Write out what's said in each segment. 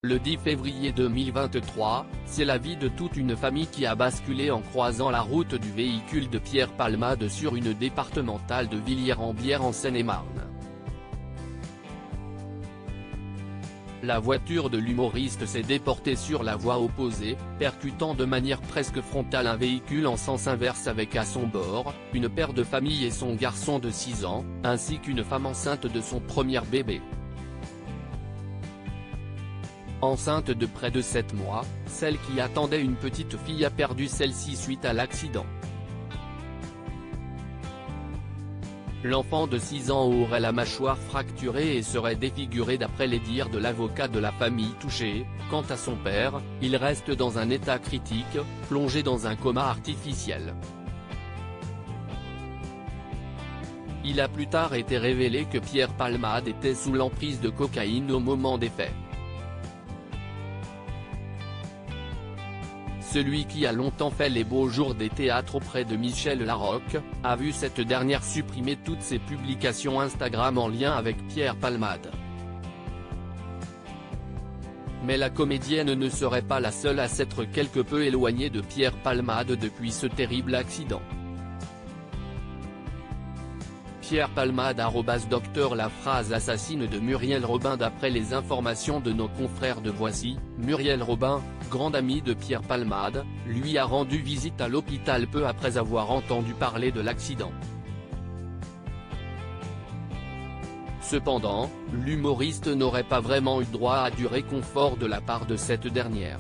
Le 10 février 2023, c'est la vie de toute une famille qui a basculé en croisant la route du véhicule de Pierre Palmade sur une départementale de Villiers-en-Bière en Seine-et-Marne. La voiture de l'humoriste s'est déportée sur la voie opposée, percutant de manière presque frontale un véhicule en sens inverse avec à son bord, une mère de famille et son garçon de 6 ans, ainsi qu'une femme enceinte de son premier bébé. Enceinte de près de 7 mois, celle qui attendait une petite fille a perdu celle-ci suite à l'accident. L'enfant de 6 ans aurait la mâchoire fracturée et serait défiguré d'après les dires de l'avocat de la famille touchée. Quant à son père, il reste dans un état critique, plongé dans un coma artificiel. Il a plus tard été révélé que Pierre Palmade était sous l'emprise de cocaïne au moment des faits. Celui qui a longtemps fait les beaux jours des théâtres auprès de Michel Larocque, a vu cette dernière supprimer toutes ses publications Instagram en lien avec Pierre Palmade. Mais la comédienne ne serait pas la seule à s'être quelque peu éloignée de Pierre Palmade depuis ce terrible accident. Pierre Palmade @Docteur La phrase assassine de Muriel Robin. D'après les informations de nos confrères de Voici, Muriel Robin, grande amie de Pierre Palmade, lui a rendu visite à l'hôpital peu après avoir entendu parler de l'accident. Cependant, l'humoriste n'aurait pas vraiment eu droit à du réconfort de la part de cette dernière.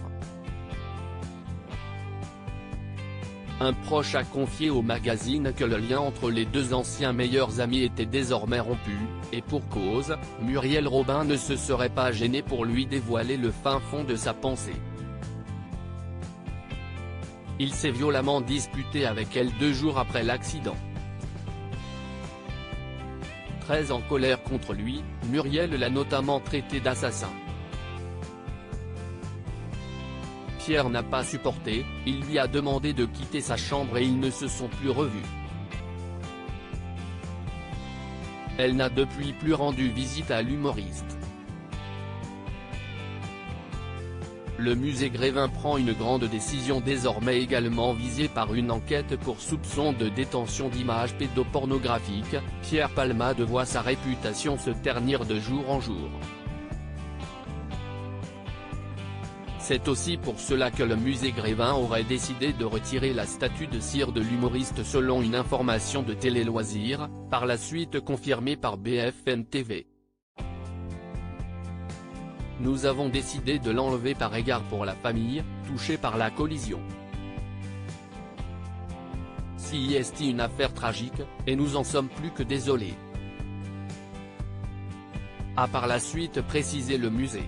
Un proche a confié au magazine que le lien entre les deux anciens meilleurs amis était désormais rompu, et pour cause, Muriel Robin ne se serait pas gênée pour lui dévoiler le fin fond de sa pensée. Il s'est violemment disputé avec elle 2 jours après l'accident. Très en colère contre lui, Muriel l'a notamment traité d'assassin. Pierre n'a pas supporté, il lui a demandé de quitter sa chambre et ils ne se sont plus revus. Elle n'a depuis plus rendu visite à l'humoriste. Le musée Grévin prend une grande décision, désormais également visé par une enquête pour soupçon de détention d'images pédopornographiques. Pierre Palmade voit sa réputation se ternir de jour en jour. C'est aussi pour cela que le musée Grévin aurait décidé de retirer la statue de cire de l'humoriste selon une information de Télé Loisirs, par la suite confirmée par BFM TV. Nous avons décidé de l'enlever par égard pour la famille, touchée par la collision. C'est une affaire tragique, et nous en sommes plus que désolés, a par la suite précisé le musée.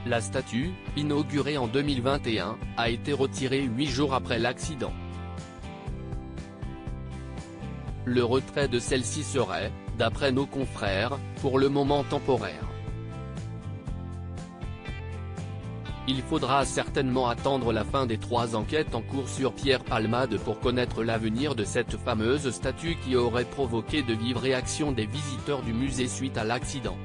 La statue, inaugurée en 2021, a été retirée 8 jours après l'accident. Le retrait de celle-ci serait, d'après nos confrères, pour le moment temporaire. Il faudra certainement attendre la fin des 3 enquêtes en cours sur Pierre Palmade pour connaître l'avenir de cette fameuse statue qui aurait provoqué de vives réactions des visiteurs du musée suite à l'accident.